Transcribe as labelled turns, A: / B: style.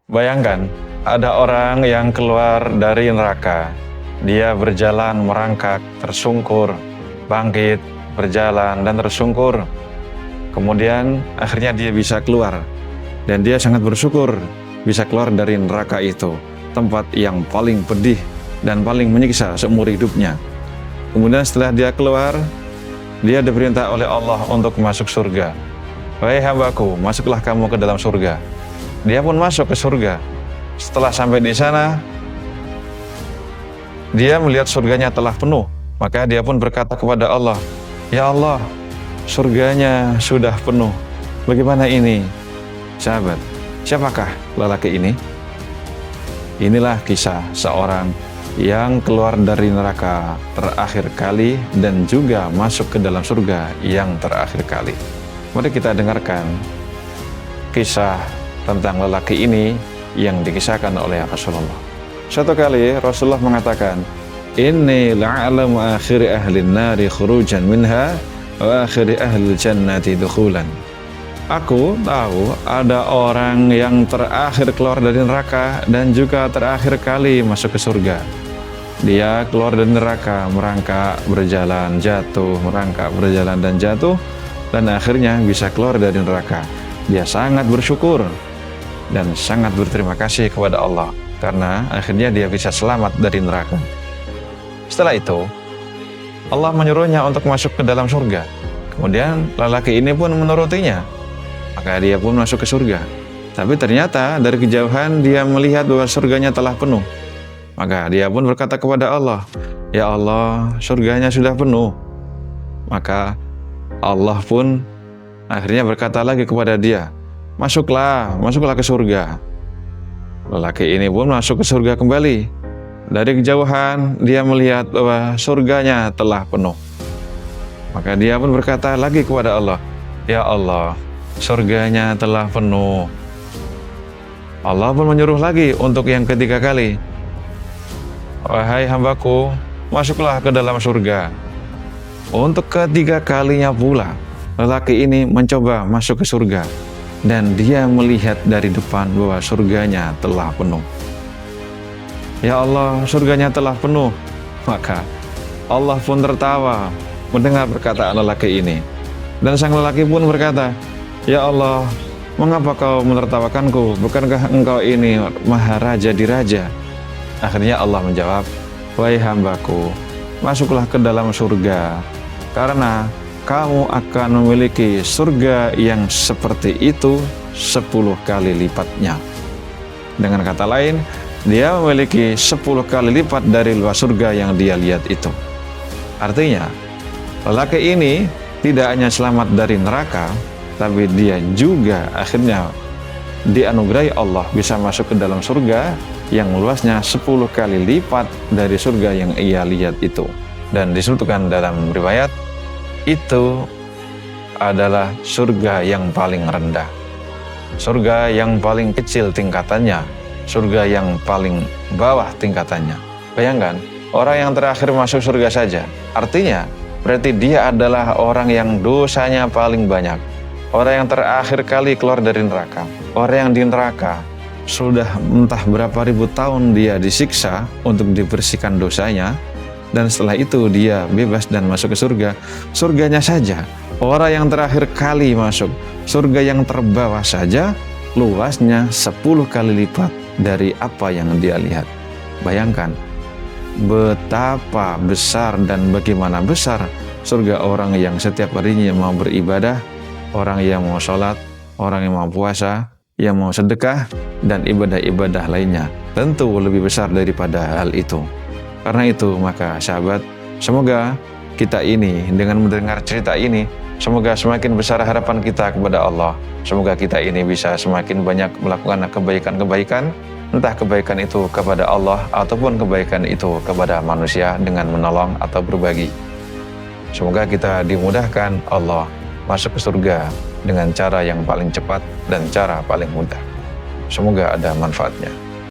A: Bayangkan, ada orang yang keluar dari neraka. Dia berjalan merangkak, tersungkur, bangkit, berjalan, dan tersungkur. Kemudian akhirnya dia bisa keluar. Dan dia sangat bersyukur bisa keluar dari neraka itu. Tempat yang paling pedih dan paling menyiksa seumur hidupnya. Kemudian setelah dia keluar, dia diperintah oleh Allah untuk masuk surga. Wahai hambaku, masuklah kamu ke dalam surga. Dia pun masuk ke surga. Setelah sampai di sana, dia melihat surganya telah penuh. Maka dia pun berkata kepada Allah, "Ya Allah, surganya sudah penuh. Bagaimana ini?" Sahabat, siapakah lelaki ini? Inilah kisah seorang yang keluar dari neraka terakhir kali dan juga masuk ke dalam surga yang terakhir kali. Mari kita dengarkan kisah tentang lelaki ini yang dikisahkan oleh Rasulullah. Suatu kali Rasulullah mengatakan, "Inni la'alamu akhiri ahli nari khurujan minha wa akhiri ahli jannati dukhulan." Aku tahu ada orang yang terakhir keluar dari neraka dan juga terakhir kali masuk ke surga. Dia keluar dari neraka, merangkak, berjalan, jatuh, merangkak, berjalan, dan jatuh, dan akhirnya bisa keluar dari neraka. Dia sangat bersyukur dan sangat berterima kasih kepada Allah karena akhirnya dia bisa selamat dari neraka. Setelah itu, Allah menyuruhnya untuk masuk ke dalam surga. Kemudian lelaki ini pun menurutinya. Maka dia pun masuk ke surga. Tapi ternyata dari kejauhan dia melihat bahwa surganya telah penuh. Maka dia pun berkata kepada Allah, "Ya Allah, surganya sudah penuh." Maka Allah pun akhirnya berkata lagi kepada dia, masuklah ke surga." Lelaki ini pun masuk ke surga kembali. Dari kejauhan dia melihat bahwa surganya telah penuh. Maka dia pun berkata lagi kepada Allah, "Ya Allah, surganya telah penuh." Allah pun menyuruh lagi untuk yang ketiga kali, "Wahai hambaku, masuklah ke dalam surga." Untuk ketiga kalinya pula, lelaki ini mencoba masuk ke surga. Dan dia melihat dari depan bahwa surganya telah penuh. "Ya Allah, surganya telah penuh." Maka Allah pun tertawa mendengar perkataan lelaki ini. Dan sang lelaki pun berkata, "Ya Allah, mengapa kau menertawakanku? Bukankah engkau ini maharaja di raja?" Akhirnya Allah menjawab, "Wahai hambaku, masuklah ke dalam surga, karena kamu akan memiliki surga yang seperti itu 10 kali lipatnya." Dengan kata lain, dia memiliki 10 kali lipat dari luas surga yang dia lihat itu. Artinya, lelaki ini tidak hanya selamat dari neraka, tapi dia juga akhirnya dianugerahi Allah bisa masuk ke dalam surga yang luasnya 10 kali lipat dari surga yang ia lihat itu. Dan disebutkan dalam riwayat, itu adalah surga yang paling rendah, surga yang paling kecil tingkatannya, surga yang paling bawah tingkatannya. Bayangkan, orang yang terakhir masuk surga saja, artinya berarti dia adalah orang yang dosanya paling banyak. Orang yang terakhir kali keluar dari neraka, orang yang di neraka sudah entah berapa ribu tahun dia disiksa untuk dibersihkan dosanya, dan setelah itu dia bebas dan masuk ke surga. Surganya saja, orang yang terakhir kali masuk, surga yang terbawah saja luasnya 10 kali lipat dari apa yang dia lihat. Bayangkan betapa besar dan bagaimana besar surga orang yang setiap harinya mau beribadah, orang yang mau sholat, orang yang mau puasa, yang mau sedekah, dan ibadah-ibadah lainnya. Tentu lebih besar daripada hal itu. Karena itu, maka sahabat, semoga kita ini dengan mendengar cerita ini, semoga semakin besar harapan kita kepada Allah. Semoga kita ini bisa semakin banyak melakukan kebaikan-kebaikan, entah kebaikan itu kepada Allah ataupun kebaikan itu kepada manusia dengan menolong atau berbagi. Semoga kita dimudahkan Allah masuk ke surga dengan cara yang paling cepat dan cara paling mudah. Semoga ada manfaatnya.